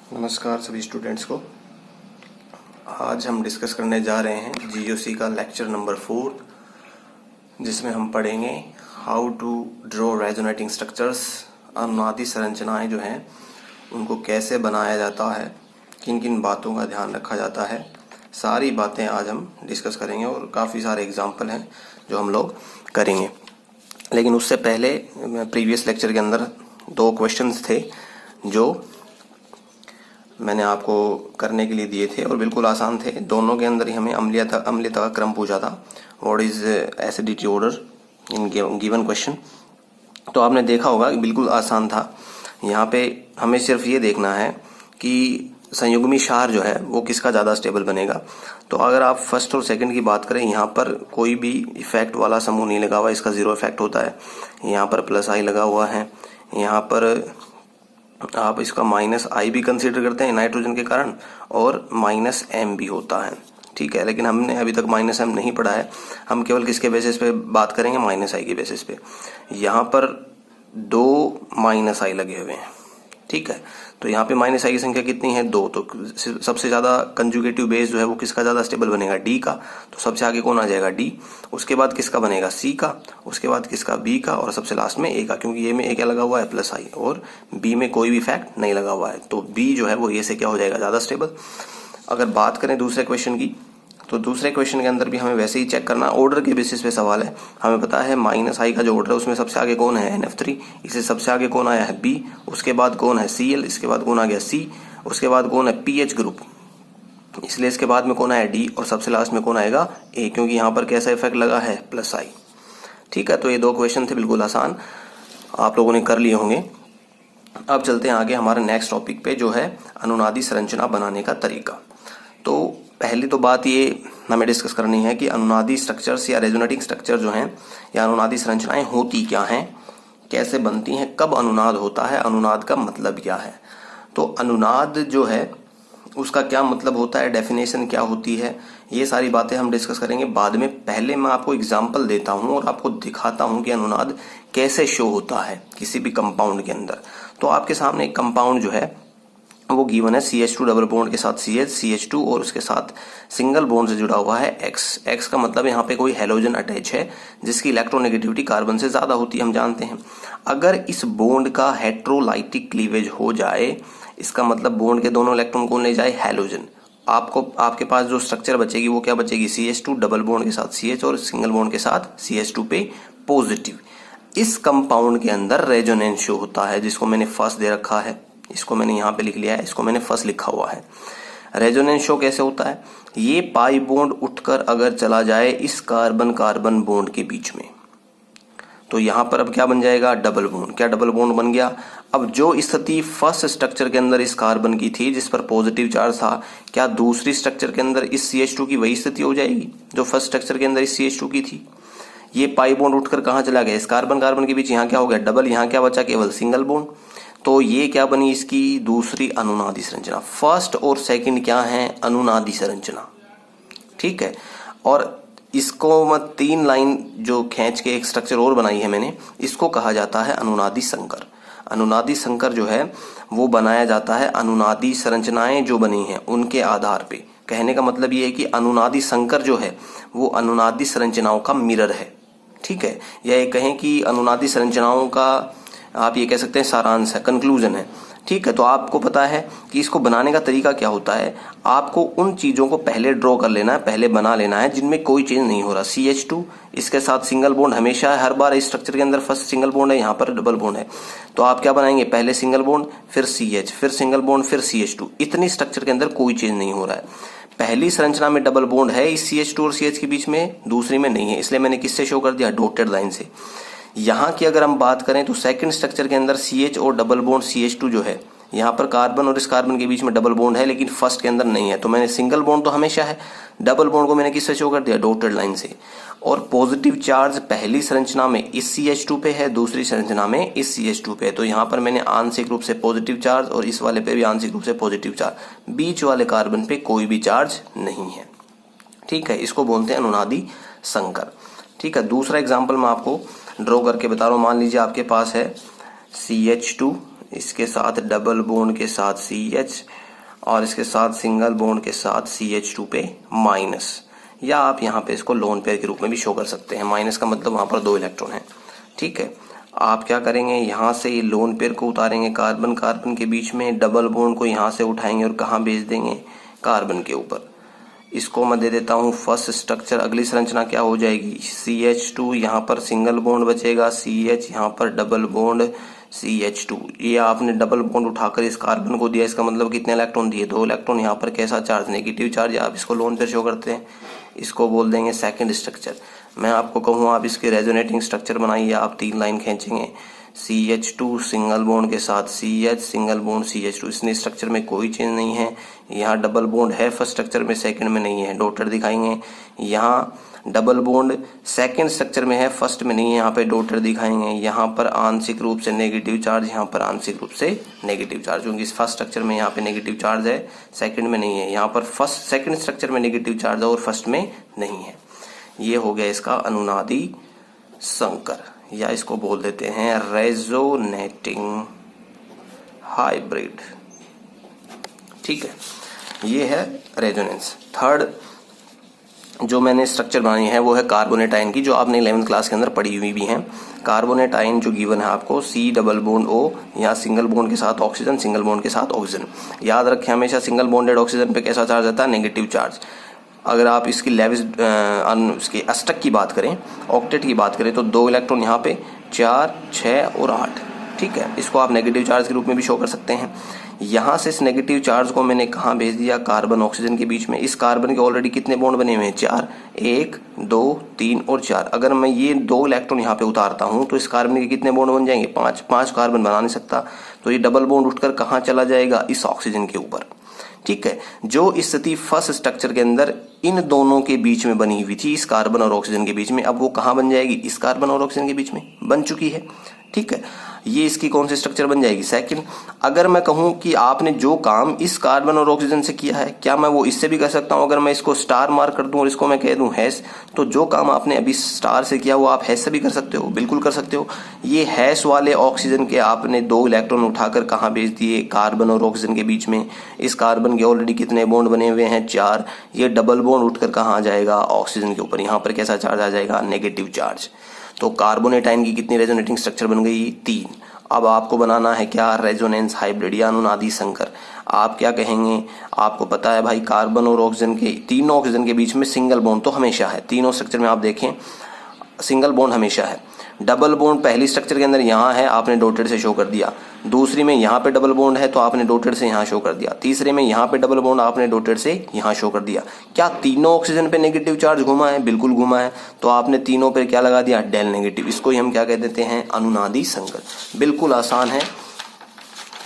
नमस्कार सभी स्टूडेंट्स को। आज हम डिस्कस करने जा रहे हैं जीओसी का लेक्चर नंबर 4, जिसमें हम पढ़ेंगे how to draw resonating structures. अनुनादी संरचनाएं जो हैं उनको कैसे बनाया जाता है, किन किन बातों का ध्यान रखा जाता है, सारी बातें आज हम डिस्कस करेंगे और काफ़ी सारे एग्जाम्पल हैं जो हम लोग करेंगे। लेकिन उससे पहले प्रीवियस लेक्चर के अंदर 2 क्वेश्चंस थे जो मैंने आपको करने के लिए दिए थे और बिल्कुल आसान थे। दोनों के अंदर ही हमें अम्लीयता का क्रम पूछा था, what is acidity order in given question. तो आपने देखा होगा कि बिल्कुल आसान था। यहाँ पे हमें सिर्फ ये देखना है कि संयुग्मी क्षार जो है वो किसका ज़्यादा स्टेबल बनेगा। तो अगर आप फर्स्ट और सेकंड की बात करें, यहाँ पर कोई भी इफेक्ट वाला समूह नहीं लगा हुआ, इसका 0 इफेक्ट होता है। यहाँ पर +I लगा हुआ है, यहाँ पर आप इसका -I भी कंसीडर करते हैं नाइट्रोजन के कारण, और -M भी होता है। ठीक है, लेकिन हमने अभी तक -M नहीं पढ़ा है। हम केवल किसके बेसिस पे बात करेंगे, -I के बेसिस पे। यहाँ पर 2 -I लगे हुए हैं। ठीक है, तो यहाँ पे -I की संख्या कितनी है, 2। तो सबसे ज्यादा कंजुगेटिव बेस जो है वो किसका ज्यादा स्टेबल बनेगा, D का। तो सबसे आगे कौन आ जाएगा, D। उसके बाद किसका बनेगा, C का। उसके बाद किसका, B का। और सबसे लास्ट में A का, क्योंकि A में A क्या लगा हुआ है, +I, और B में कोई भी फैक्ट नहीं लगा हुआ है। तो B जो है वो A से क्या हो जाएगा, ज्यादा स्टेबल। अगर बात करें दूसरे क्वेश्चन की, तो दूसरे क्वेश्चन के अंदर भी हमें वैसे ही चेक करना, ऑर्डर के बेसिस पे सवाल है। हमें पता है -I का जो ऑर्डर है उसमें सबसे आगे कौन है, NF3। इसे सबसे आगे कौन आया है, B। उसके बाद कौन है, Cl। इसके बाद कौन आ गया, C। उसके बाद कौन है, PH ग्रुप। इसलिए इसके बाद में कौन आया, D। और सबसे लास्ट में कौन आएगा, A, क्योंकि यहाँ पर कैसा इफेक्ट लगा है, +I। ठीक है, तो ये 2 क्वेश्चन थे, बिल्कुल आसान, आप लोगों ने कर लिए होंगे। अब चलते हैं आगे हमारे नेक्स्ट टॉपिक पे, जो है अनुनादी संरचना बनाने का तरीका। तो पहली तो बात ये हमें डिस्कस करनी है कि अनुनादी स्ट्रक्चर्स या रेजोनेटिंग स्ट्रक्चर जो हैं या अनुनादी संरचनाएं होती क्या हैं, कैसे बनती हैं, कब अनुनाद होता है, अनुनाद का मतलब क्या है। तो अनुनाद जो है उसका क्या मतलब होता है, डेफिनेशन क्या होती है, ये सारी बातें हम डिस्कस करेंगे बाद में। पहले मैं आपको एग्जाम्पल देता हूँ और आपको दिखाता हूँ कि अनुनाद कैसे शो होता है किसी भी कंपाउंड के अंदर। तो आपके सामने एक कंपाउंड जो है वो गिवन है, CH2 डबल बॉन्ड के साथ CH, CH2 और उसके साथ सिंगल बॉन्ड से जुड़ा हुआ है X। X का मतलब यहाँ पे कोई हेलोजन अटैच है जिसकी इलेक्ट्रोनेगेटिविटी कार्बन से ज्यादा होती है, हम जानते हैं। अगर इस बॉन्ड का हेट्रोलाइटिक क्लीवेज हो जाए, इसका मतलब बॉन्ड के दोनों इलेक्ट्रॉन कौन ले जाए, हेलोजन। आपके पास जो स्ट्रक्चर बचेगी वो क्या बचेगी, CH2 डबल बॉन्ड के साथ CH और सिंगल बॉन्ड के साथ CH2 पे पॉजिटिव। इस कंपाउंड के अंदर रेजोनेंस शो होता है, जिसको मैंने फर्स्ट दे रखा है, इसको मैंने यहाँ पे लिख लिया है, इसको मैंने फर्स्ट लिखा हुआ है। रेजोनेंस शो कैसे होता है, ये पाई बॉन्ड उठकर अगर चला जाए इस कार्बन कार्बन बॉन्ड के बीच में, तो यहाँ पर अब क्या बन जाएगा, डबल बॉन्ड। क्या डबल बॉन्ड बन गया। अब जो स्थिति फर्स्ट स्ट्रक्चर के अंदर इस कार्बन की थी जिस पर पॉजिटिव चार्ज था, क्या दूसरी स्ट्रक्चर के अंदर इस CH2 की वही स्थिति हो जाएगी जो फर्स्ट स्ट्रक्चर के अंदर इस CH2 की थी। ये पाई बॉन्ड उठकर कहाँ चला गया, इस कार्बन कार्बन के बीच, यहाँ क्या हो गया, डबल। यहाँ क्या बचा, केवल सिंगल बॉन्ड। तो ये क्या बनी, इसकी दूसरी अनुनादी संरचना। फर्स्ट और सेकंड क्या है, अनुनादी संरचना। ठीक है, और इसको मैं 3 लाइन जो खींच के एक स्ट्रक्चर और बनाई है मैंने, इसको कहा जाता है अनुनादी संकर। अनुनादी संकर जो है वो बनाया जाता है अनुनादी संरचनाएं जो बनी हैं उनके आधार पे। कहने का मतलब ये है कि अनुनादी संकर जो है वो अनुनादी संरचनाओं का मिरर है। ठीक है, या ये कहें कि अनुनादी संरचनाओं का आप ये कह सकते हैं सारांश है, कंक्लूजन है। ठीक है, तो आपको पता है कि इसको बनाने का तरीका क्या होता है। आपको उन चीजों को पहले ड्रॉ कर लेना है, पहले बना लेना है जिनमें कोई चेंज नहीं हो रहा। CH2 इसके साथ सिंगल बॉन्ड हमेशा है, हर बार इस स्ट्रक्चर के अंदर फर्स्ट सिंगल बॉन्ड है, यहाँ पर डबल बॉन्ड है। तो आप क्या बनाएंगे, पहले सिंगल बॉन्ड, फिर CH, फिर सिंगल बॉन्ड, फिर CH2। इतनी स्ट्रक्चर के अंदर कोई चेंज नहीं हो रहा है। पहली संरचना में डबल बॉन्ड है इस CH2 और CH के बीच में, दूसरी में नहीं है, इसलिए मैंने किससे शो कर दिया, डॉटेड लाइन से। यहाँ की अगर हम बात करें तो सेकंड स्ट्रक्चर के अंदर CH और डबल बॉन्ड CH2 जो है, यहाँ पर कार्बन और इस कार्बन के बीच में डबल बॉन्ड है, लेकिन फर्स्ट के अंदर नहीं है। तो मैंने सिंगल बॉन्ड तो हमेशा है, डबल बॉन्ड को मैंने किससे शो कर दिया, डॉटेड लाइन से। और पॉजिटिव चार्ज पहली संरचना में इस CH2 पे है, दूसरी संरचना में इस CH2 पे है। तो यहाँ पर मैंने आंशिक रूप से पॉजिटिव चार्ज और इस वाले पे भी आंशिक रूप से पॉजिटिव चार्ज, बीच वाले कार्बन पे कोई भी चार्ज नहीं है। ठीक है, इसको बोलते हैं अनुनादी संकर। ठीक है, दूसरा एग्जाम्पल मैं आपको ड्रॉ करके बता रहा हूँ। मान लीजिए आपके पास है CH2, इसके साथ डबल बॉन्ड के साथ CH और इसके साथ सिंगल बॉन्ड के साथ CH2 पे माइनस, या आप यहाँ पे इसको लोन पेयर के रूप में भी शो कर सकते हैं। माइनस का मतलब वहाँ पर 2 इलेक्ट्रॉन है। ठीक है, आप क्या करेंगे, यहाँ से ये लोन पेयर को उतारेंगे कार्बन कार्बन के बीच में, डबल बॉन्ड को यहाँ से उठाएंगे और कहाँ भेज देंगे, कार्बन के ऊपर। इसको मैं दे देता हूँ फर्स्ट स्ट्रक्चर। अगली संरचना क्या हो जाएगी, CH2, यहाँ पर सिंगल बॉन्ड बचेगा, CH, यहाँ पर डबल बॉन्ड CH2। ये आपने डबल बॉन्ड उठाकर इस कार्बन को दिया, इसका मतलब कितने इलेक्ट्रॉन दिए, 2 इलेक्ट्रॉन। यहाँ पर कैसा चार्ज, नेगेटिव चार्ज। आप इसको लोन पेयर शो करते हैं, इसको बोल देंगे सेकंड स्ट्रक्चर। मैं आपको कहूँ आप इसके रेजोनेटिंग स्ट्रक्चर बनाइए, आप 3 लाइन खींचेंगे, CH2 सिंगल बॉन्ड के साथ CH, सिंगल बॉन्ड CH2। इसमें स्ट्रक्चर में कोई चेंज नहीं है। यहाँ डबल बॉन्ड है फर्स्ट स्ट्रक्चर में, सेकंड में नहीं है, डॉटेड दिखाएंगे। यहाँ डबल बॉन्ड सेकंड स्ट्रक्चर में है, फर्स्ट में नहीं है, यहाँ पे डॉटेड दिखाएंगे। यहाँ पर आंशिक रूप से नेगेटिव चार्ज, यहाँ पर आंशिक रूप से नेगेटिव चार्ज, क्योंकि इस फर्स्ट स्ट्रक्चर में यहाँ पे नेगेटिव चार्ज है, सेकंड में नहीं है। यहाँ पर फर्स्ट सेकंड स्ट्रक्चर में नेगेटिव चार्ज है और फर्स्ट में नहीं है। ये हो गया इसका अनुनादी संकर, या इसको बोल देते हैं रेजोनेटिंग हाइब्रिड। ठीक है, ये है रेजोनेंस। थर्ड जो मैंने स्ट्रक्चर बनाई है वो है कार्बोनेट आयन की, जो आपने 11th क्लास के अंदर पढ़ी हुई भी है। कार्बोनेट आयन जो गिवन है आपको, C डबल बॉन्ड O, यहाँ सिंगल बॉन्ड के साथ ऑक्सीजन, सिंगल बॉन्ड के साथ ऑक्सीजन। याद रखें हमेशा सिंगल बॉन्डेड ऑक्सीजन पे कैसा चार्ज आता है, नेगेटिव चार्ज। अगर आप इसकी लेविस इसकी अष्टक की बात करें, ऑक्टेट की बात करें, तो 2 इलेक्ट्रॉन यहाँ पे, 4, 6 और 8। ठीक है, इसको आप नेगेटिव चार्ज के रूप में भी शो कर सकते हैं। यहाँ से इस नेगेटिव चार्ज को मैंने कहाँ भेज दिया, कार्बन ऑक्सीजन के बीच में। इस कार्बन के ऑलरेडी कितने बॉन्ड बने हुए हैं, 4, 1, 2, 3 और 4। अगर मैं ये 2 इलेक्ट्रॉन यहाँ पे उतारता हूँ तो इस कार्बन के कितने बॉन्ड बन जाएंगे, 5 कार्बन बना नहीं सकता, तो ये डबल बॉन्ड उठकर कहाँ चला जाएगा, इस ऑक्सीजन के ऊपर। ठीक है, जो स्थिति फर्स्ट स्ट्रक्चर के अंदर इन दोनों के बीच में बनी हुई थी, इस कार्बन और ऑक्सीजन के बीच में, अब वो कहाँ बन जाएगी, इस कार्बन और ऑक्सीजन के बीच में बन चुकी है। ठीक है, ये इसकी कौन सी स्ट्रक्चर बन जाएगी, सेकंड। अगर मैं कहूं कि आपने जो काम इस कार्बन और ऑक्सीजन से किया है, क्या मैं वो इससे भी कर सकता हूं। अगर मैं इसको स्टार मार्क कर दूं और इसको मैं कह दूं हैश, तो जो काम आपने अभी स्टार से किया वो आप हैश से भी कर सकते हो, बिल्कुल कर सकते हो। ये हैश वाले ऑक्सीजन के आपने 2 इलेक्ट्रॉन उठाकर कहाँ भेज दिए, कार्बन और ऑक्सीजन के बीच में। इस कार्बन के ऑलरेडी कितने बॉन्ड बने हुए हैं, 4। ये डबल बॉन्ड उठकर कहाँ आ जाएगा, ऑक्सीजन के ऊपर। यहाँ पर कैसा चार्ज आ जाएगा, नेगेटिव चार्ज। तो कार्बोनेट आयन की कितनी रेजोनेटिंग स्ट्रक्चर बन गई, 3। अब आपको बनाना है क्या, रेजोनेंस हाइब्रिड या अनुनादी संकर। आप क्या कहेंगे, आपको पता है भाई कार्बन और ऑक्सीजन के, तीनों ऑक्सीजन के बीच में सिंगल बॉन्ड तो हमेशा है। तीनों स्ट्रक्चर में आप देखें सिंगल बॉन्ड हमेशा है। डबल बॉन्ड पहली स्ट्रक्चर के अंदर यहाँ है, आपने डॉटेड से शो कर दिया। दूसरी में यहाँ पे डबल बॉन्ड है तो आपने डॉटेड से यहाँ शो कर दिया। तीसरे में यहाँ पे डबल बॉन्ड आपने डॉटेड से यहाँ शो कर दिया। क्या तीनों ऑक्सीजन पे नेगेटिव चार्ज घुमा है, बिल्कुल घुमा है। तो आपने तीनों पे क्या लगा दिया, डेल नेगेटिव। इसको ही हम क्या कह देते हैं, अनुनादी संकर। बिल्कुल आसान है।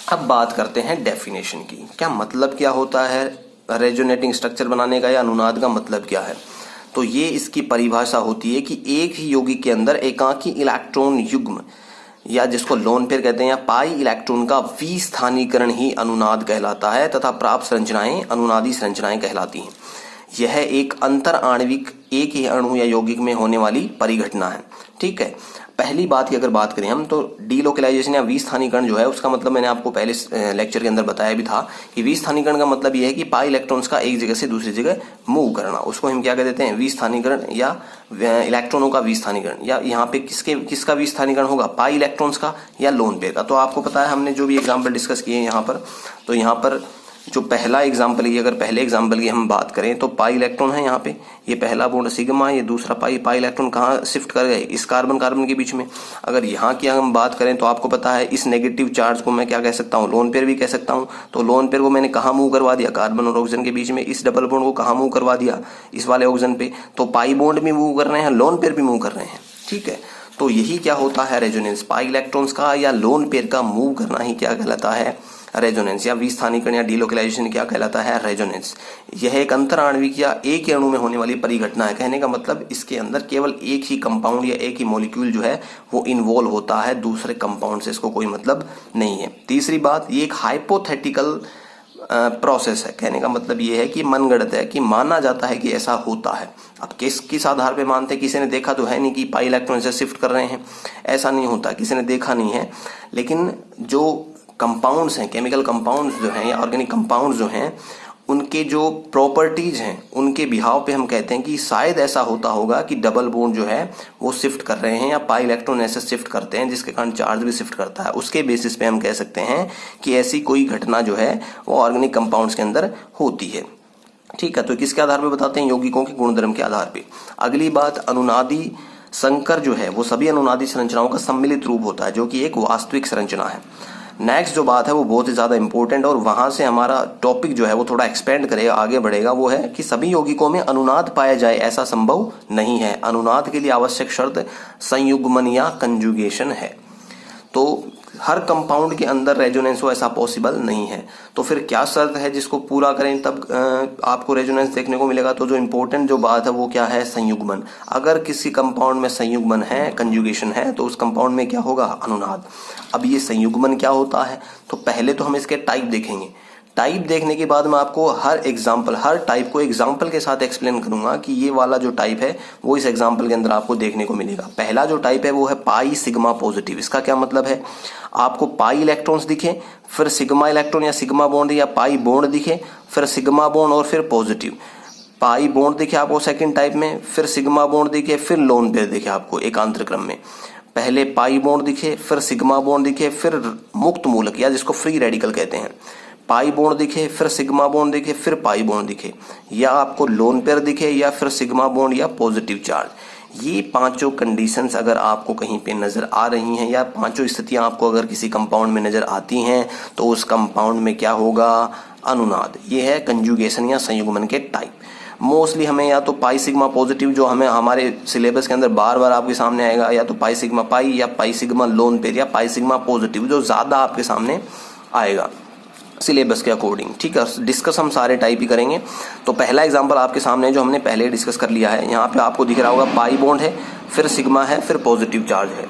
अब बात करते हैं डेफिनेशन की, क्या मतलब क्या होता है रेजोनेटिंग स्ट्रक्चर बनाने का, या अनुनाद का मतलब क्या है। तो ये इसकी परिभाषा होती है कि एक ही यौगिक के अंदर एकाकी इलेक्ट्रॉन युग्म, या जिसको लोन पेयर कहते हैं, या पाई इलेक्ट्रॉन का विस्थानीकरण ही अनुनाद कहलाता है, तथा प्राप्त संरचनाएं अनुनादी संरचनाएं कहलाती हैं। यह एक अंतर आणविक एक ही अणु या यौगिक में होने वाली परिघटना है। ठीक है, पहली बात की अगर बात करें हम, तो डीलोकलाइजेशन या विस्थानीकरण जो है उसका मतलब मैंने आपको पहले लेक्चर के अंदर बताया भी था कि विस्थानीकरण का मतलब यह है कि पाई इलेक्ट्रॉन्स का एक जगह से दूसरी जगह मूव करना। उसको हम क्या कह देते हैं, विस्थानीकरण या इलेक्ट्रॉनों का विस्थानीकरण। या यहाँ पे किसका विस्थानीकरण होगा, पाई इलेक्ट्रॉन्स का या लोन पेयर का। तो आपको पता है हमने जो भी एग्जाम्पल डिस्कस किए यहाँ पर, तो यहाँ पर जो पहला एग्जाम्पल है, अगर पहले एग्जाम्पल की हम बात करें तो पाई इलेक्ट्रॉन है यहाँ पे, ये पहला बॉन्ड सिग्मा, ये दूसरा पाई इलेक्ट्रॉन कहाँ शिफ्ट कर गए, इस कार्बन कार्बन के बीच में। अगर यहाँ की हम बात करें तो आपको पता है इस नेगेटिव चार्ज को मैं क्या कह सकता हूँ, लोन पेयर भी कह सकता हूँ। तो लोन पेयर को मैंने कहाँ मूव करवा दिया, कार्बन और ऑक्सीजन के बीच में। इस डबल बॉन्ड को कहाँ मूव करवा दिया, इस वाले ऑक्सीजन पे। तो पाई बॉन्ड भी मूव कर रहे हैं, लोन पेयर भी मूव कर रहे हैं। ठीक है, तो यही क्या होता है रेजोनेंस, पाई इलेक्ट्रॉन्स का या लोन पेयर का मूव करना ही क्या कहलाता है, रेजोनेंस। या विस्थानीकरण या डीलोकलाइजेशन क्या कहलाता है, रेजोनेंस। यह एक अंतर आणविक या एक ही अणु में होने वाली परिघटना है। कहने का मतलब इसके अंदर केवल एक ही कंपाउंड या एक ही मॉलिक्यूल जो है वो इन्वॉल्व होता है, दूसरे कंपाउंड से इसको कोई मतलब नहीं है। तीसरी बात, ये एक हाइपोथेटिकल प्रोसेस है। कहने का मतलब ये है कि मनगढ़ंत है, कि माना जाता है कि ऐसा होता है। अब किस आधार पे मानते हैं, किसी ने देखा तो है नहीं कि पाई इलेक्ट्रॉन से शिफ्ट कर रहे हैं, ऐसा नहीं होता, किसी ने देखा नहीं है। लेकिन जो कंपाउंड्स हैं, केमिकल कंपाउंड्स जो हैं या ऑर्गेनिक कंपाउंड्स जो हैं, उनके जो प्रॉपर्टीज हैं उनके बिहाव पे हम कहते हैं कि शायद ऐसा होता होगा कि डबल बॉन्ड जो है वो शिफ्ट कर रहे हैं या पाई इलेक्ट्रॉन ऐसे शिफ्ट करते हैं जिसके कारण चार्ज भी शिफ्ट करता है। उसके बेसिस पे हम कह सकते हैं कि ऐसी कोई घटना जो है वो ऑर्गेनिक कंपाउंड्स के अंदर होती है। ठीक है, तो किसके आधार पे बताते हैं? यौगिकों के गुणधर्म के आधार पे। अगली बात, अनुनादी संकर जो है वो सभी अनुनादी संरचनाओं का सम्मिलित रूप होता है जो कि एक वास्तविक संरचना है। नेक्स्ट जो बात है वो बहुत ही ज्यादा इंपॉर्टेंट और वहां से हमारा टॉपिक जो है वो थोड़ा एक्सपेंड करेगा, आगे बढ़ेगा, वो है कि सभी यौगिकों में अनुनाद पाया जाए ऐसा संभव नहीं है। अनुनाद के लिए आवश्यक शर्त संयुग्मन या कंजुगेशन है। तो हर कंपाउंड के अंदर रेजोनेंस हो ऐसा पॉसिबल नहीं है। तो फिर क्या शर्त है जिसको पूरा करें तब आपको रेजोनेंस देखने को मिलेगा? तो जो इंपॉर्टेंट जो बात है वो क्या है? संयुग्मन। अगर किसी कंपाउंड में संयुग्मन है, कंजुगेशन है, तो उस कंपाउंड में क्या होगा? अनुनाद। अब ये संयुग्मन क्या होता है? तो पहले तो हम इसके टाइप देखेंगे। टाइप देखने के बाद मैं आपको हर टाइप को एग्जाम्पल के साथ एक्सप्लेन करूंगा कि ये वाला जो टाइप है वो इस एग्जाम्पल के अंदर आपको देखने को मिलेगा। पहला जो टाइप है वो है पाई सिग्मा पॉजिटिव। इसका क्या मतलब है? आपको पाई इलेक्ट्रॉन्स दिखे, फिर सिग्मा इलेक्ट्रॉन या सिग्मा बॉन्ड या पाई बॉन्ड दिखे, फिर सिग्मा बॉन्ड और फिर पॉजिटिव। पाई बॉन्ड दिखे आपको सेकंड टाइप में, फिर सिग्मा बॉन्ड दिखे, फिर लोन पेयर दिखे आपको एकांतर क्रम में। पहले पाई बॉन्ड दिखे, फिर सिग्मा बॉन्ड दिखे, फिर मुक्त मूलक या जिसको फ्री रेडिकल कहते हैं, पाई बॉन्ड दिखे, फिर सिग्मा बॉन्ड दिखे, फिर पाई बॉन्ड दिखे, या आपको लोन पेयर दिखे, या फिर सिग्मा बॉन्ड या पॉजिटिव चार्ज। ये पांचों कंडीशंस अगर आपको कहीं पे नजर आ रही हैं या पांचों स्थितियां आपको अगर किसी कंपाउंड में नजर आती हैं तो उस कंपाउंड में क्या होगा? अनुनाद। ये है कंजुगेशन या संयुग्मन के टाइप। मोस्टली हमें या तो पाई सिग्मा पॉजिटिव जो हमें हमारे सिलेबस के अंदर बार बार आपके सामने आएगा, या तो पाई सिग्मा पाई या पाई सिग्मा लोन पेयर या पाई सिग्मा पॉजिटिव जो ज्यादा आपके सामने आएगा सिलेबस के अकॉर्डिंग। ठीक है, डिस्कस हम सारे टाइप ही करेंगे। तो पहला एग्जांपल आपके सामने जो हमने पहले डिस्कस कर लिया है, यहाँ पे आपको दिख रहा होगा पाई बॉन्ड है, फिर सिग्मा है, फिर पॉजिटिव चार्ज है।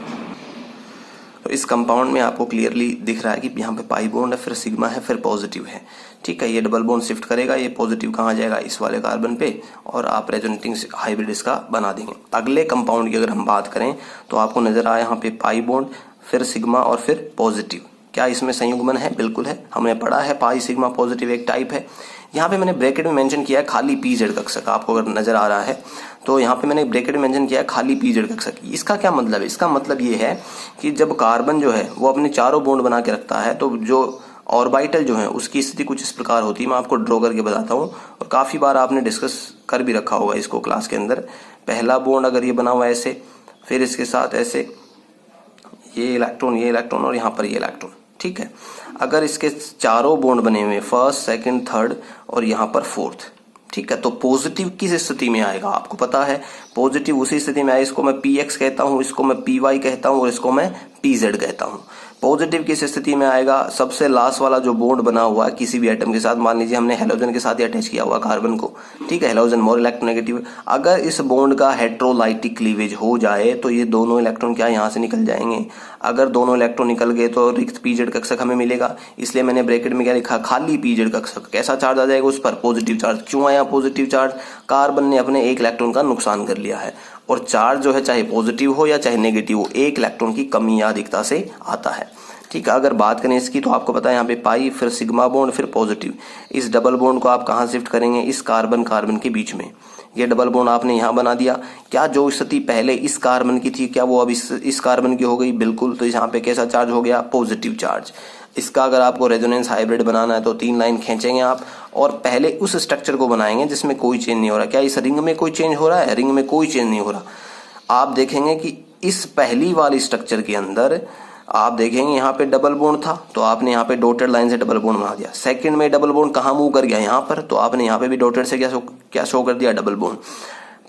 तो इस कंपाउंड में आपको क्लियरली दिख रहा है कि यहाँ पे पाई बॉन्ड है, फिर सिग्मा है, फिर पॉजिटिव है। ठीक है, ये डबल बॉन्ड शिफ्ट करेगा, ये पॉजिटिव कहाँ जाएगा? इस वाले कार्बन पे, और आप रेजोनेटिंग हाइब्रिड इसका बना देंगे। अगले कंपाउंड की अगर हम बात करें तो आपको नजर आया यहाँ पे पाई बॉन्ड, फिर सिग्मा और फिर पॉजिटिव। क्या इसमें संयुग्मन है? बिल्कुल है, हमने पढ़ा है पाई सिग्मा पॉजिटिव एक टाइप है। यहाँ पे मैंने ब्रैकेट में मेंशन किया है खाली पी जेड कक्षक, आपको अगर नजर आ रहा है तो यहाँ पे मैंने ब्रैकेट में मेंशन किया है खाली पी जेड कक्षक। इसका क्या मतलब है? इसका मतलब ये है कि जब कार्बन जो है वो अपने चारों बॉन्ड बना के रखता है तो जो ऑर्बिटल जो है उसकी स्थिति कुछ इस प्रकार होती है। मैं आपको ड्रॉ करके बताता हूँ, और काफी बार आपने डिस्कस कर भी रखा होगा इसको क्लास के अंदर। पहला बॉन्ड अगर ये बना हुआ है ऐसे, फिर इसके साथ ऐसे ये इलेक्ट्रॉन और यहाँ पर ये इलेक्ट्रॉन। ठीक है, अगर इसके चारों बॉन्ड बने हुए फर्स्ट, सेकंड, थर्ड और यहाँ पर फोर्थ, ठीक है, तो पॉजिटिव किस स्थिति में आएगा? आपको पता है पॉजिटिव उसी स्थिति में आएगा, इसको मैं px कहता हूँ, इसको मैं py कहता हूँ और इसको मैं pz कहता हूँ। पॉजिटिव किस स्थिति में आएगा? सबसे लास्ट वाला जो बॉन्ड बना हुआ है किसी भी एटम के साथ, मान लीजिए हमने हेलोजन के साथ ही अटैच किया हुआ कार्बन को, ठीक है, हेलोजन मोर इलेक्ट्रोनेगेटिव। अगर इस बॉन्ड का हेट्रोलाइटिक क्लीवेज हो जाए तो ये दोनों इलेक्ट्रॉन क्या यहाँ से निकल जाएंगे? अगर दोनों इलेक्ट्रॉन निकल गए तो रिक्त पीजेड कक्षक हमें मिलेगा। इसलिए मैंने ब्रैकेट में क्या लिखा? खाली पीजेड कक्षक। कैसा चार्ज आ जाएगा उस पर? Positive charge. क्यों आया पॉजिटिव चार्ज? कार्बन ने अपने एक इलेक्ट्रॉन का नुकसान कर लिया है, और चार्ज जो है चाहे पॉजिटिव हो या चाहे नेगेटिव हो, एक इलेक्ट्रॉन की कमी या अधिकता से आता है। ठीक है, अगर बात करें इसकी तो आपको पता है यहाँ पे पाई, फिर सिग्मा बॉन्ड, फिर पॉजिटिव। इस डबल बॉन्ड को आप कहाँ शिफ्ट करेंगे? इस कार्बन के बीच में। ये डबल बॉन्ड आपने यहाँ बना दिया। क्या जो स्थिति पहले इस कार्बन की थी क्या वो अब इस कार्बन की हो गई? बिल्कुल। तो यहाँ पे कैसा चार्ज हो गया? Positive charge. इसका अगर आपको रेजोनेंस हाइब्रिड बनाना है तो 3 लाइन खींचेंगे आप, और पहले उस स्ट्रक्चर को बनाएंगे जिसमें कोई चेंज नहीं हो रहा। क्या इस रिंग में कोई चेंज हो रहा है? रिंग में कोई चेंज नहीं हो रहा। आप देखेंगे कि इस पहली वाली स्ट्रक्चर के अंदर आप देखेंगे यहाँ पे डबल बॉन्ड था, तो आपने यहाँ पे डॉटेड लाइन से डबल बॉन्ड बना दिया। सेकंड में डबल बॉन्ड कहाँ मूव कर गया? यहाँ पर, तो आपने यहाँ पे भी डॉटेड से क्या शो कर दिया? Double bond.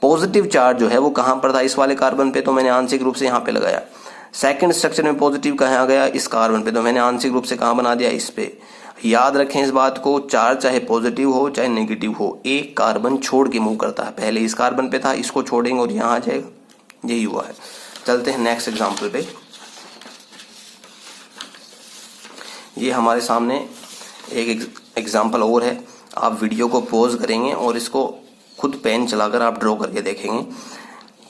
पॉजिटिव चार्ज जो है वो कहाँ पर था? इस वाले कार्बन पे, तो मैंने आंशिक रूप से यहाँ पे लगाया। सेकंड स्ट्रक्चर में पॉजिटिव कहाँ गया? इस कार्बन पे, तो मैंने आंशिक रूप से कहाँ बना दिया? इस पे। याद रखें इस बात को, चार्ज चाहे पॉजिटिव हो चाहे नेगेटिव हो, एक कार्बन छोड़ के मूव करता है। पहले इस कार्बन पे था, इसको छोड़ेंगे और यहाँ आ जाएगा। यही हुआ है। चलते हैं नेक्स्ट एग्जाम्पल पे। ये हमारे सामने एक एग्जाम्पल और है। आप वीडियो को पॉज करेंगे और इसको खुद पेन चलाकर आप ड्रॉ करके देखेंगे।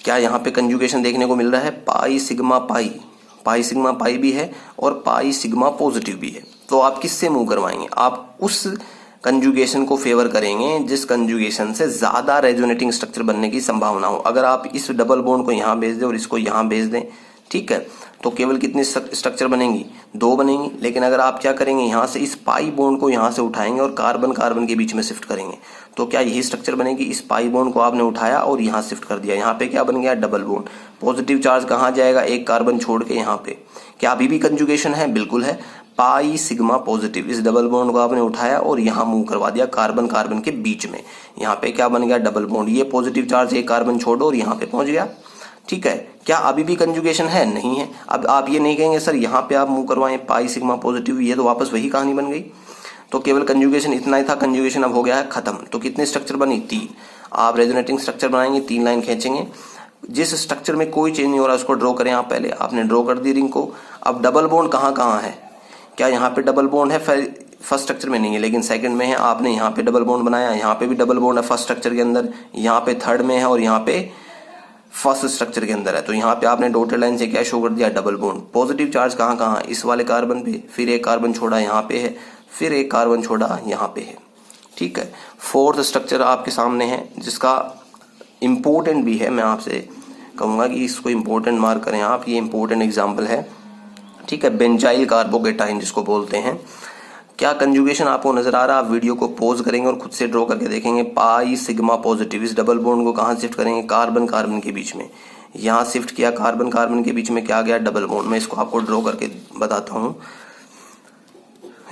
क्या यहाँ पे कंजुगेशन देखने को मिल रहा है? पाई सिग्मा पाई भी है और पाई सिग्मा पॉजिटिव भी है। तो आप किससे मूव करवाएंगे? आप उस कंजुगेशन को फेवर करेंगे जिस कंजुगेशन से ज्यादा रेजोनेटिंग स्ट्रक्चर बनने की संभावना हो। अगर आप इस डबल बॉन्ड को यहाँ भेज दें और इसको यहाँ भेज दें, ठीक है, तो केवल कितनी स्ट्रक्चर बनेंगी? 2 बनेंगी। लेकिन अगर आप क्या करेंगे, यहाँ से इस पाई बॉन्ड को यहाँ से उठाएंगे और कार्बन कार्बन के बीच में शिफ्ट करेंगे, तो क्या यही स्ट्रक्चर बनेगी? इस पाई बॉन्ड को आपने उठाया और यहाँ शिफ्ट कर दिया, यहाँ पे क्या बन गया? Double bond. पॉजिटिव चार्ज कहाँ जाएगा? एक कार्बन छोड़ के यहाँ पे। क्या अभी भी कंजुगेशन है? बिल्कुल है। पाई सिग्मा पॉजिटिव, इस डबल बॉन्ड को आपने उठाया और यहाँ मूव करवा दिया कार्बन कार्बन के बीच में, यहाँ पे क्या बन गया? Double bond. ये पॉजिटिव चार्ज एक कार्बन छोड़ो और यहाँ पे पहुंच गया, ठीक है। क्या अभी भी कंजुगेशन है? नहीं है। अब आप ये नहीं कहेंगे सर यहाँ पे आप मूव करवाएं पाई सिग्मा पॉजिटिव, ये तो वापस वही कहानी बन गई। तो केवल कंजुगेशन इतना ही था, कंजुगेशन अब हो गया है खत्म। तो कितने स्ट्रक्चर बनी? 3। आप रेजोनेटिंग स्ट्रक्चर बनाएंगे, 3 लाइन खींचेंगे। जिस स्ट्रक्चर में कोई चेंज नहीं हो रहा उसको ड्रॉ करें आप। पहले आपने ड्रॉ कर दी रिंग को। अब डबल बॉन्ड कहाँ कहाँ है? क्या यहाँ पे डबल बॉन्ड है? फर्स्ट स्ट्रक्चर में नहीं है लेकिन सेकंड में है। आपने यहाँ पे डबल बॉन्ड बनाया, यहाँ पे भी डबल बॉन्ड है फर्स्ट स्ट्रक्चर के अंदर, यहाँ पे थर्ड में है और यहाँ पे फर्स्ट स्ट्रक्चर के अंदर है। तो यहाँ पे आपने डॉटेड लाइन से क्या शो कर दिया? Double bond. पॉजिटिव चार्ज कहाँ कहाँ है? इस वाले कार्बन पे, फिर एक कार्बन छोड़ा यहाँ पे है, फिर एक कार्बन छोड़ा यहाँ पे है, ठीक है। फोर्थ स्ट्रक्चर आपके सामने है जिसका इंपॉर्टेंट भी है, मैं आपसे कहूंगा कि इसको इंपॉर्टेंट मार्क करें आप। ये इंपॉर्टेंट एग्जाम्पल है, ठीक है, बेंजाइल कार्बोकेटाइन जिसको बोलते हैं। क्या कंजुगेशन आपको नजर आ रहा है? आप वीडियो को पॉज करेंगे और खुद से ड्रॉ करके देखेंगे। पाई सिग्मा पॉजिटिव, इस डबल बॉन्ड को कहाँ शिफ्ट करेंगे? कार्बन कार्बन के बीच में। यहाँ शिफ्ट किया, कार्बन कार्बन के बीच में क्या गया? Double bond. मैं इसको आपको ड्रॉ करके बताता हूँ।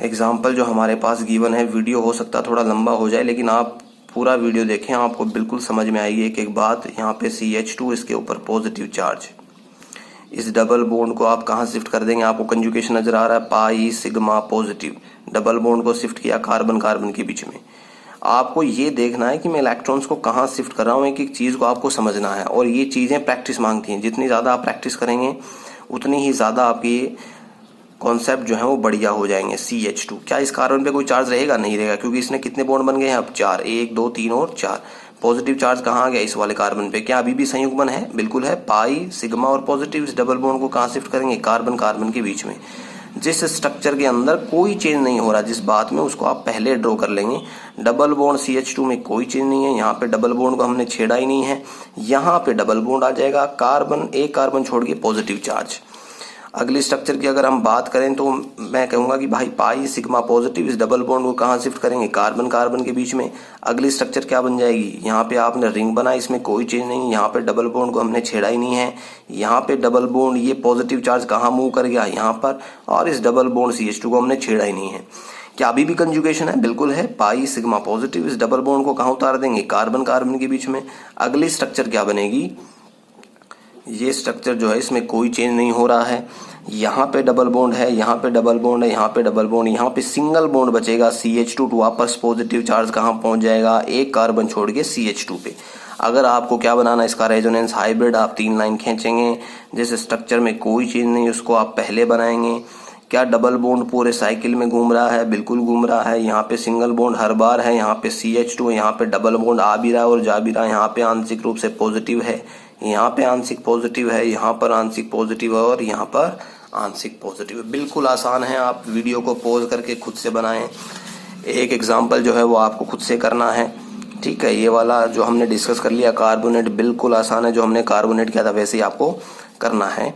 एग्जाम्पल जो हमारे पास गिवन है, वीडियो हो सकता थोड़ा लंबा हो जाए लेकिन आप पूरा वीडियो देखें, आपको बिल्कुल समझ में आएगी एक एक बात। यहाँ पे CH2, इसके ऊपर पॉजिटिव चार्ज। इस डबल बॉन्ड को आप कहाँ शिफ्ट कर देंगे? आपको कंजुगेशन नजर आ रहा है, pi sigma positive. Double bond को शिफ्ट किया कार्बन कार्बन के बीच में। आपको ये देखना है कि मैं इलेक्ट्रॉन्स को कहाँ शिफ्ट कर रहा हूँ, एक एक चीज को आपको समझना है। और ये चीजें प्रैक्टिस मांगती हैं। जितनी ज्यादा आप प्रैक्टिस करेंगे उतनी ही ज्यादा आपकी कॉन्सेप्ट जो है वो बढ़िया हो जाएंगे। CH2, क्या इस कार्बन पे कोई चार्ज रहेगा? नहीं रहेगा, क्योंकि इसने कितने बॉन्ड बन गए हैं अब? 4। 1 2 3 और 4। पॉजिटिव चार्ज कहाँ आ गया? इस वाले कार्बन पे। क्या अभी भी संयुग्मन है? बिल्कुल है। पाई सिग्मा और पॉजिटिव, इस डबल बॉन्ड को कहाँ शिफ्ट करेंगे? कार्बन कार्बन के बीच में। जिस स्ट्रक्चर के अंदर कोई चेंज नहीं हो रहा, जिस बात में, उसको आप पहले ड्रॉ कर लेंगे। डबल बॉन्ड CH2 में कोई चेंज नहीं है, यहाँ पे डबल बॉन्ड को हमने छेड़ा ही नहीं है, यहाँ पे डबल बॉन्ड आ जाएगा, कार्बन एक कार्बन छोड़ के पॉजिटिव चार्ज। अगली स्ट्रक्चर की अगर हम बात करें तो मैं कहूंगा कि भाई पाई सिग्मा पॉजिटिव, इस डबल बॉन्ड को कहाँ शिफ्ट करेंगे? कार्बन कार्बन के बीच में। अगली स्ट्रक्चर क्या बन जाएगी? यहाँ पे आपने रिंग बनाई, इसमें कोई चेंज नहीं, यहाँ पे डबल बॉन्ड को हमने छेड़ा ही नहीं है, यहाँ पे डबल बॉन्ड, ये पॉजिटिव चार्ज कहाँ मूव कर गया? यहाँ पर। और इस डबल बॉन्ड CH2 को हमने छेड़ा ही नहीं है। क्या अभी भी कंजुगेशन है? बिल्कुल है। पाई सिग्मा पॉजिटिव, इस डबल बॉन्ड को कहाँ उतार देंगे? कार्बन कार्बन के बीच में। अगली स्ट्रक्चर क्या बनेगी? ये स्ट्रक्चर जो है इसमें कोई चेंज नहीं हो रहा है, यहाँ पे डबल बॉन्ड है, यहाँ पे डबल बॉन्ड है, यहाँ पे डबल बॉन्ड, यहाँ पे सिंगल बॉन्ड बचेगा। CH2 वापस पॉजिटिव चार्ज कहाँ पहुंच जाएगा? एक कार्बन छोड़ के CH2 पे। अगर आपको क्या बनाना है इसका रेजोनेंस हाइब्रिड, आप 3 लाइन खींचेंगे। जिस स्ट्रक्चर में कोई चेंज नहीं उसको आप पहले बनाएंगे। क्या डबल बॉन्ड पूरे साइकिल में घूम रहा है? बिल्कुल घूम रहा है। यहाँ पे सिंगल बॉन्ड हर बार है, यहाँ पे CH2, यहाँ पे डबल बॉन्ड आ भी रहा है और जा भी रहा है। यहाँ पे आंशिक रूप से पॉजिटिव है, यहाँ पे आंशिक पॉजिटिव है, यहाँ पर आंशिक पॉजिटिव है और यहाँ पर आंशिक पॉजिटिव है। बिल्कुल आसान है, आप वीडियो को पॉज करके खुद से बनाएं। एक एग्जाम्पल जो है वो आपको खुद से करना है, ठीक है। ये वाला जो हमने डिस्कस कर लिया कार्बोनेट, बिल्कुल आसान है, जो हमने कार्बोनेट किया था वैसे ही आपको करना है।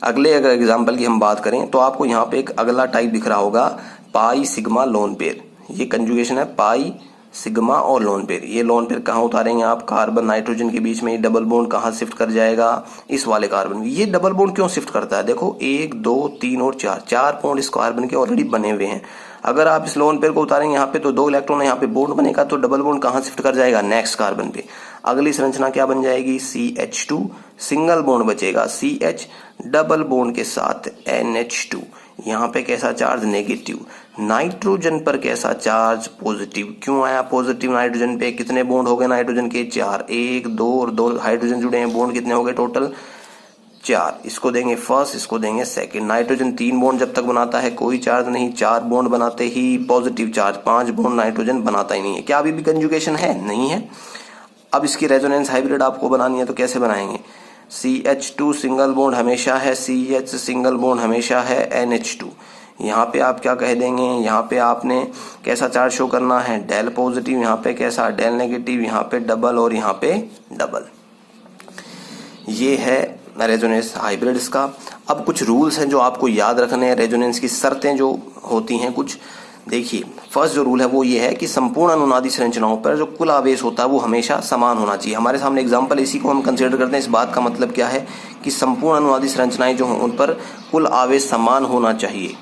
अगले अगर एग्जाम्पल की हम बात करें तो आपको यहाँ पे एक अगला टाइप दिख रहा होगा, पाई सिग्मा लोन पेयर। ये कंजुगेशन है पाई सिग्मा और लोन पेयर। ये लोन पेयर कहाँ उतारेंगे आप? कार्बन नाइट्रोजन के बीच में। ये डबल बॉन्ड कहाँ शिफ्ट कर जाएगा? इस वाले कार्बन। ये डबल बॉन्ड क्यों शिफ्ट करता है? देखो 1 2 3 और 4 बॉन्ड इस कार्बन के ऑलरेडी बने हुए हैं। अगर आप इस लोन पेयर को उतारेंगे यहाँ पे तो 2 इलेक्ट्रॉन यहाँ पे बॉन्ड बनेगा, तो डबल बॉन्ड कहाँ शिफ्ट कर जाएगा? नेक्स्ट कार्बन पे। अगली संरचना क्या बन जाएगी? CH2, सिंगल बॉन्ड बचेगा CH, डबल बॉन्ड के साथ NH2। यहाँ पे कैसा चार्ज? नेगेटिव। नाइट्रोजन पर कैसा चार्ज? पॉजिटिव। क्यों आया पॉजिटिव नाइट्रोजन पे? कितने बॉन्ड हो गए नाइट्रोजन के? 4। 1 2 और 2 हाइड्रोजन जुड़े हैं, बॉन्ड कितने हो गए टोटल? 4। इसको देंगे फर्स्ट, इसको देंगे सेकंड। नाइट्रोजन 3 बॉन्ड जब तक बनाता है कोई चार्ज नहीं, 4 बॉन्ड बनाते ही पॉजिटिव चार्ज। 5 बॉन्ड नाइट्रोजन बनाता ही नहीं है। क्या अभी भी कंजुगेशन है? नहीं है। अब इसकी रेजोनेंस हाइब्रिड आपको बनानी है तो कैसे बनाएंगे? CH2 सिंगल बॉन्ड हमेशा है, CH सिंगल बॉन्ड हमेशा है, NH2। यहाँ पे आप क्या कह देंगे, यहाँ पे आपने कैसा चार्ज शो करना है, डेल पॉजिटिव, यहाँ पे कैसा डेल नेगेटिव, यहाँ पे डबल और यहाँ पे डबल। ये है रेजोनेंस हाइब्रिड्स का। अब कुछ रूल्स हैं जो आपको याद रखने हैं, रेजोनेंस की शर्तें जो होती हैं कुछ। देखिए, फर्स्ट जो रूल है वो ये है कि संपूर्ण अनुनादी संरचनाओं पर जो कुल आवेश होता है वो हमेशा समान होना चाहिए। हमारे सामने एग्जांपल इसी को हम कंसीडर करते हैं। इस बात का मतलब क्या है कि संपूर्ण अनुनादी संरचनाएं जो हों उन पर कुल आवेश समान होना चाहिए।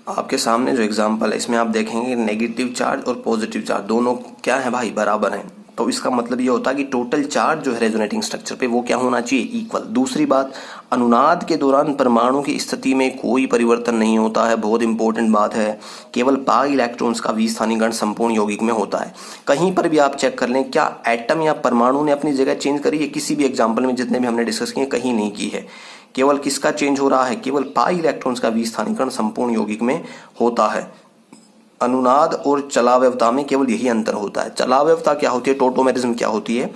आपके सामने जो एग्जांपल है इसमें आप देखेंगे नेगेटिव चार्ज और पॉजिटिव चार्ज दोनों क्या है भाई, बराबर हैं। तो इसका मतलब ये होता है कि टोटल चार्ज जो है रेजोनेटिंग स्ट्रक्चर पे वो क्या होना चाहिए, इक्वल। दूसरी बात, अनुनाद के दौरान परमाणु की स्थिति में कोई परिवर्तन नहीं होता है, बहुत इंपॉर्टेंट बात है। केवल पाई इलेक्ट्रॉन्स का विस्थानीकरण संपूर्ण यौगिक में होता है। कहीं पर भी आप चेक कर लें, क्या एटम या परमाणु ने अपनी जगह चेंज करी है? किसी भी एग्जाम्पल में जितने भी हमने डिस्कस किए कहीं नहीं की है। केवल किसका चेंज हो रहा है, केवल पाई इलेक्ट्रॉन्स का विस्थानीकरण संपूर्ण यौगिक में होता है। अनुनाद और चलावयवता में केवल यही अंतर होता है। चलावयवता क्या होती है, टोटोमेरिज्म क्या होती है।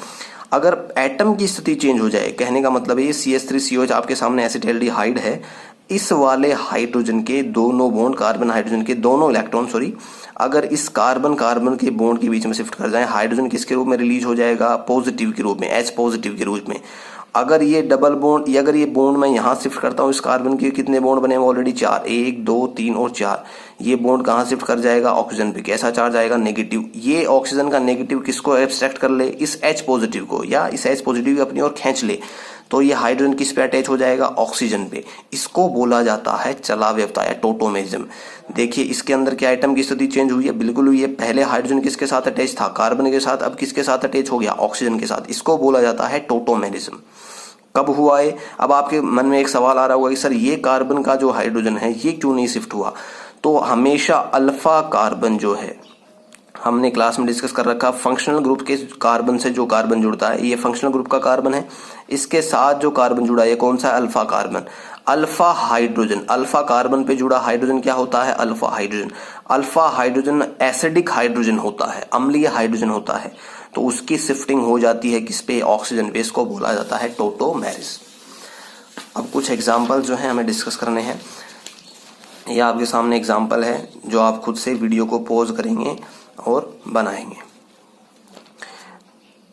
अगर एटम की स्थिति चेंज हो जाए, कहने का मतलब है ये CH3COH आपके सामने एसिटाल्डिहाइड है, इस वाले हाइड्रोजन के दोनों बॉन्ड, कार्बन हाइड्रोजन के दोनों इलेक्ट्रॉन अगर इस कार्बन कार्बन के बॉन्ड के बीच में शिफ्ट कर जाए, हाइड्रोजन किसके रूप में रिलीज हो जाएगा, पॉजिटिव के रूप में, H पॉजिटिव के रूप में। अगर ये डबल बॉन्ड, अगर ये बॉन्ड मैं यहाँ शिफ्ट करता हूँ, इस कार्बन के कितने बॉन्ड बने हुए ऑलरेडी 4, 1 2 3 और 4। ये बॉन्ड कहाँ शिफ्ट कर जाएगा, ऑक्सीजन पे। कैसा चार्ज आएगा, नेगेटिव। ये ऑक्सीजन का नेगेटिव किसको एब्स्ट्रैक्ट कर ले, इस H पॉजिटिव को, या इस H पॉजिटिव को अपनी ओर खींच ले, तो ये हाइड्रोजन किस पे अटैच हो जाएगा, ऑक्सीजन पे। इसको बोला जाता है चलावयवता या टोटोमेरिज्म। देखिए इसके अंदर क्या एटम की स्थिति चेंज हुई है, बिल्कुल हुई है। पहले हाइड्रोजन किसके साथ अटैच था, कार्बन के साथ, अब किसके साथ अटैच हो गया, ऑक्सीजन के साथ। इसको बोला जाता है टोटोमेरिज्म। कब हुआ है, अब आपके मन में एक सवाल आ रहा होगा कि सर ये कार्बन का जो हाइड्रोजन है ये क्यों नहीं शिफ्ट हुआ। तो हमेशा अल्फा कार्बन जो है, हमने क्लास में डिस्कस कर रखा, फंक्शनल ग्रुप के कार्बन से जो कार्बन जुड़ता है, ये फंक्शनल ग्रुप का कार्बन है, इसके साथ जो कार्बन जुड़ा है ये कौन सा है, alpha carbon. Alpha hydrogen, alpha carbon पे जुड़ा हाइड्रोजन क्या होता है, alpha hydrogen. Alpha hydrogen acidic hydrogen होता है, अम्लीय हाइड्रोजन होता है, तो उसकी शिफ्टिंग हो जाती है किस पे, ऑक्सीजन पे। इसको बोला जाता है टोटोमेरिज्म। अब कुछ एग्जाम्पल जो है हमें डिस्कस करने हैं। यह आपके सामने एग्जाम्पल है जो आप खुद से वीडियो को पॉज करेंगे और बनाएंगे।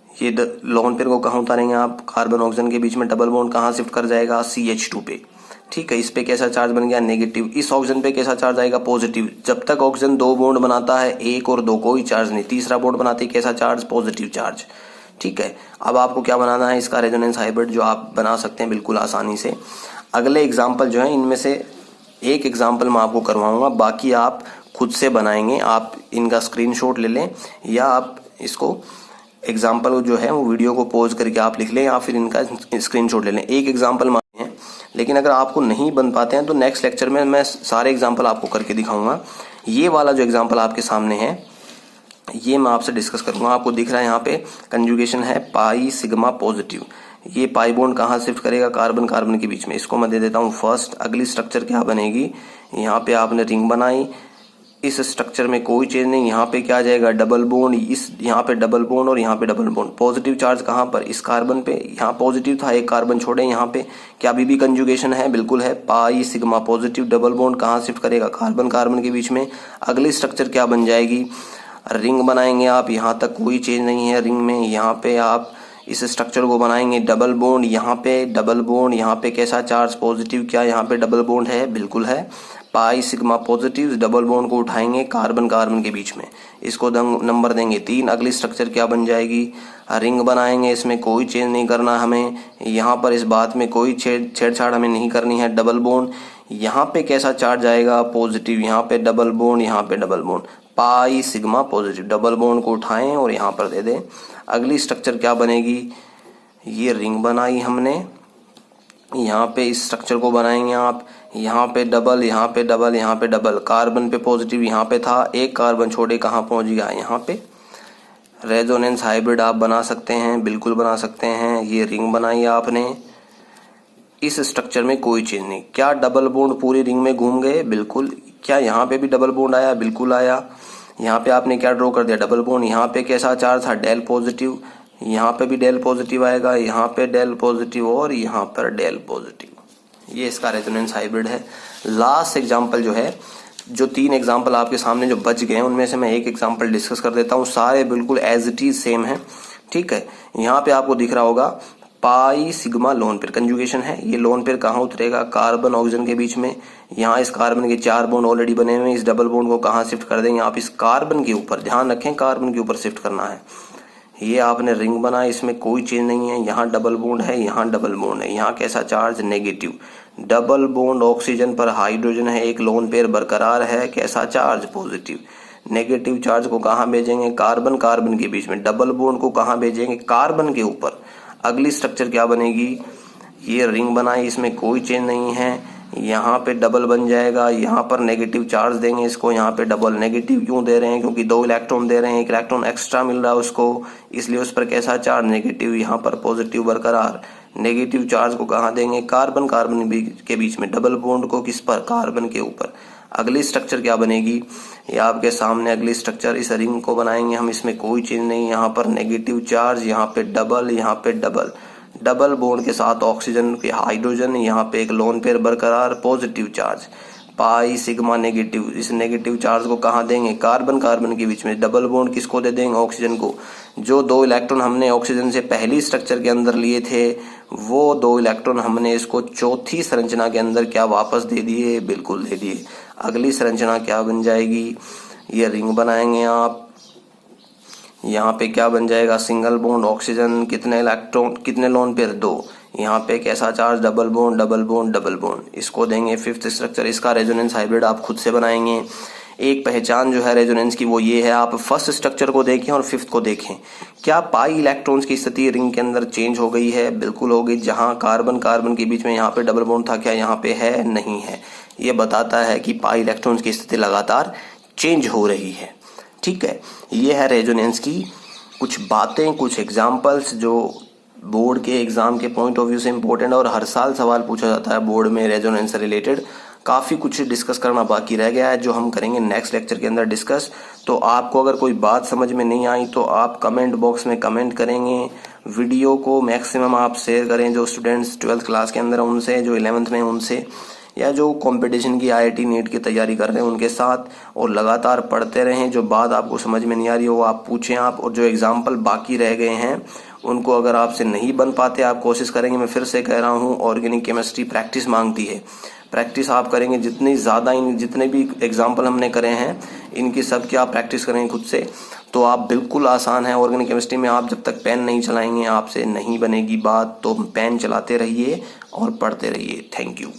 ये लोन पेयर को कहाँ उतारेंगे आप, कार्बन ऑक्सीजन के बीच में डबल बॉन्ड कहाँ शिफ्ट कर जाएगा, CH2 पे। ठीक है, इस पे कैसा चार्ज बन गया, नेगेटिव। इस ऑक्सीजन पे कैसा चार्ज आएगा, पॉजिटिव। जब तक ऑक्सीजन 2 बॉन्ड बनाता है, 1 और 2 कोई चार्ज नहीं, तीसरा बॉन्ड बनाते ही कैसा चार्ज, पॉजिटिव चार्ज। ठीक है, अब आपको क्या बनाना है, इसका रेजोनेंस हाइब्रिड जो आप बना सकते हैं बिल्कुल आसानी से। अगले एग्जाम्पल जो है इनमें से एक एग्जाम्पल मैं आपको करवाऊंगा, बाकी आप खुद से बनाएंगे। आप इनका स्क्रीनशॉट ले लें, या आप इसको एग्जाम्पल जो है वो वीडियो को पॉज करके आप लिख लें, या फिर इनका स्क्रीनशॉट ले लें। एक एग्जाम्पल माने हैं, लेकिन अगर आपको नहीं बन पाते हैं तो नेक्स्ट लेक्चर में मैं सारे एग्जाम्पल आपको करके दिखाऊंगा। ये वाला जो एग्जाम्पल आपके सामने है ये मैं आपसे डिस्कस करूंगा। आपको दिख रहा है यहाँ पे कंजुगेशन है पाई सिग्मा पॉजिटिव। ये पाई बॉन्ड कहाँ शिफ्ट करेगा, कार्बन कार्बन के बीच में। इसको मैं दे देता हूँ फर्स्ट। अगली स्ट्रक्चर क्या बनेगी, यहाँ पे आपने रिंग बनाई, इस स्ट्रक्चर में कोई चेंज नहीं। यहाँ पे क्या आ जाएगा, डबल बॉन्ड, इस यहाँ पे डबल बॉन्ड और यहाँ पे डबल बॉन्ड। पॉजिटिव चार्ज कहाँ पर, इस कार्बन पे। यहाँ पॉजिटिव था, एक कार्बन छोड़े, यहाँ पे क्या अभी भी कंजुगेशन है, बिल्कुल है। Pi sigma positive, double bond कहाँ शिफ्ट करेगा, कार्बन कार्बन के बीच में। अगली स्ट्रक्चर क्या बन जाएगी, रिंग बनाएंगे आप, यहाँ तक कोई चेंज नहीं है रिंग में। यहाँ पे आप इस स्ट्रक्चर को बनाएंगे, डबल बॉन्ड, यहाँ पे डबल बॉन्ड, यहाँ पे कैसा चार्ज, पॉजिटिव। क्या यहाँ पे डबल बॉन्ड है, बिल्कुल है। Pi sigma positive, double bond को उठाएंगे कार्बन कार्बन के बीच में, इसको नंबर देंगे 3। अगली स्ट्रक्चर क्या बन जाएगी, रिंग बनाएंगे, इसमें कोई चेंज नहीं करना हमें। यहाँ पर इस बात में कोई छेड़छाड़ हमें नहीं करनी है। डबल बॉन्ड, यहाँ पे कैसा चार्ज आएगा, पॉजिटिव। यहाँ पे डबल बॉन्ड, यहाँ पे double bond, pi sigma positive. Double bond को उठाएं और यहाँ पर दे दें। अगली स्ट्रक्चर क्या बनेगी, ये रिंग बनाई हमने, यहाँ पे इस स्ट्रक्चर को बनाएंगे आप। यहाँ पे डबल, यहाँ पे डबल, यहाँ पे डबल, कार्बन पे पॉजिटिव यहाँ पे था, एक कार्बन छोड़े कहाँ पहुंच गया, यहाँ पे। रेजोनेंस हाइब्रिड आप बना सकते हैं, बिल्कुल बना सकते हैं। ये रिंग बनाई आपने, इस स्ट्रक्चर में कोई चेंज नहीं। क्या डबल बॉन्ड पूरी रिंग में घूम गए, बिल्कुल। क्या यहाँ पे भी डबल बॉन्ड आया, बिल्कुल आया। यहाँ पे आपने क्या ड्रॉ कर दिया, डबल बॉन्ड। यहाँ पे कैसा चार्ज था, डेल पॉजिटिव। यहाँ पे भी डेल पॉजिटिव आएगा, यहाँ पे डेल पॉजिटिव और यहाँ पर डेल पॉजिटिव। ये इसका रेजोनेंस हाइब्रिड है। लास्ट एग्जाम्पल जो है, जो 3 एग्जाम्पल आपके सामने जो बच गए हैं उनमें से मैं एक एग्जाम्पल डिस्कस कर देता हूँ। सारे बिल्कुल एज इट इज सेम है, ठीक है। यहाँ पे आपको दिख रहा होगा pi sigma lone pair conjugation है। ये लोन पेयर कहाँ उतरेगा? कार्बन ऑक्सीजन के बीच में। यहाँ इस कार्बन के 4 बॉन्ड ऑलरेडी बने हुए हैं, इस डबल बॉन्ड को कहाँ शिफ्ट कर देंगे आप? इस कार्बन के ऊपर। ध्यान रखें कार्बन के ऊपर शिफ्ट करना है। ये आपने रिंग बनाया, इसमें कोई चेंज नहीं है। यहाँ डबल बॉन्ड है, यहाँ डबल बॉन्ड है। यहाँ कैसा charge? Negative. Double bond oxygen पर हाइड्रोजन है, एक लोन पेयर बरकरार है, कैसा चार्ज? पॉजिटिव। नेगेटिव चार्ज को कहाँ भेजेंगे? कार्बन कार्बन के बीच में। डबल बॉन्ड को कहाँ भेजेंगे? कार्बन के ऊपर। अगली स्ट्रक्चर क्या बनेगी? ये रिंग बनाई, इसमें कोई चेंज नहीं है। यहाँ पे डबल बन जाएगा, यहाँ पर नेगेटिव चार्ज देंगे इसको, यहाँ पे डबल। नेगेटिव क्यों दे रहे हैं? क्योंकि 2 इलेक्ट्रॉन दे रहे हैं, 1 इलेक्ट्रॉन एक्स्ट्रा मिल रहा है उसको, इसलिए उस पर कैसा चार्ज? नेगेटिव। यहाँ पर पॉजिटिव बरकरार। नेगेटिव चार्ज को कहाँ देंगे? कार्बन कार्बन के बीच में। डबल बॉन्ड को किस पर? कार्बन के ऊपर। अगली स्ट्रक्चर क्या बनेगी? ये आपके सामने अगली स्ट्रक्चर, इस रिंग को बनाएंगे हम, इसमें कोई चेंज नहीं। यहाँ पर नेगेटिव चार्ज, यहाँ पे डबल, यहाँ पे डबल। डबल बॉन्ड के साथ ऑक्सीजन के हाइड्रोजन, यहाँ पे एक लोन पेयर बरकरार, positive charge. Pi sigma negative. इस नेगेटिव चार्ज को कहाँ देंगे? कार्बन कार्बन के बीच में। डबल बॉन्ड किसको दे देंगे? ऑक्सीजन को। जो 2 इलेक्ट्रॉन हमने ऑक्सीजन से पहली स्ट्रक्चर के अंदर लिए थे, वो 2 इलेक्ट्रॉन हमने इसको चौथी संरचना के अंदर क्या वापस दे दिए? बिल्कुल दे दिए। अगली संरचना क्या बन जाएगी? ये रिंग बनाएंगे आप। यहाँ पे क्या बन जाएगा? सिंगल बॉन्ड ऑक्सीजन, कितने इलेक्ट्रॉन, कितने लोन पेयर? 2। यहाँ पे कैसा charge? Double bond double bond double bond. इसको देंगे 5th स्ट्रक्चर। इसका रेजोनेंस हाइब्रिड आप खुद से बनाएंगे। एक पहचान जो है रेजोनेंस की वो ये है, आप फर्स्ट स्ट्रक्चर को देखें और 5th को देखें। क्या पाई इलेक्ट्रॉन्स की स्थिति रिंग के अंदर चेंज हो गई है? बिल्कुल हो गई। जहाँ कार्बन कार्बन के बीच में यहाँ पे डबल बॉन्ड था, क्या यहाँ पे है? नहीं है। ये बताता है कि पाई इलेक्ट्रॉन्स की स्थिति लगातार चेंज हो रही है, ठीक है। ये है रेजोनेंस की कुछ बातें, कुछ एग्जाम्पल्स जो बोर्ड के एग्जाम के पॉइंट ऑफ व्यू से इम्पोर्टेंट और हर साल सवाल पूछा जाता है बोर्ड में रेजोनेंस से रिलेटेड। काफ़ी कुछ डिस्कस करना बाकी रह गया है, जो हम करेंगे नेक्स्ट लेक्चर के अंदर डिस्कस। तो आपको अगर कोई बात समझ में नहीं आई तो आप कमेंट बॉक्स में कमेंट करेंगे। वीडियो को मैक्सिमम आप शेयर करें, जो स्टूडेंट्स 12th क्लास के अंदर हैं उनसे, जो 11th में उनसे, या जो कंपटीशन की IIT नीट की तैयारी कर रहे हैं उनके साथ। और लगातार पढ़ते रहें। जो बात आपको समझ में नहीं आ रही हो वो आप पूछें आप। और जो एग्जाम्पल बाकी रह गए हैं उनको अगर आपसे नहीं बन पाते आप कोशिश करेंगे। मैं फिर से कह रहा हूँ, ऑर्गेनिक केमिस्ट्री प्रैक्टिस मांगती है। प्रैक्टिस आप करेंगे जितनी ज़्यादा, जितने भी एग्जाम्पल हमने करे हैं इनकी सबकी आप प्रैक्टिस करेंगे खुद से, तो आप बिल्कुल आसान है ऑर्गेनिक केमिस्ट्री में। आप जब तक पेन नहीं चलाएंगे आपसे नहीं बनेगी बात। तो पेन चलाते रहिए और पढ़ते रहिए। Thank you.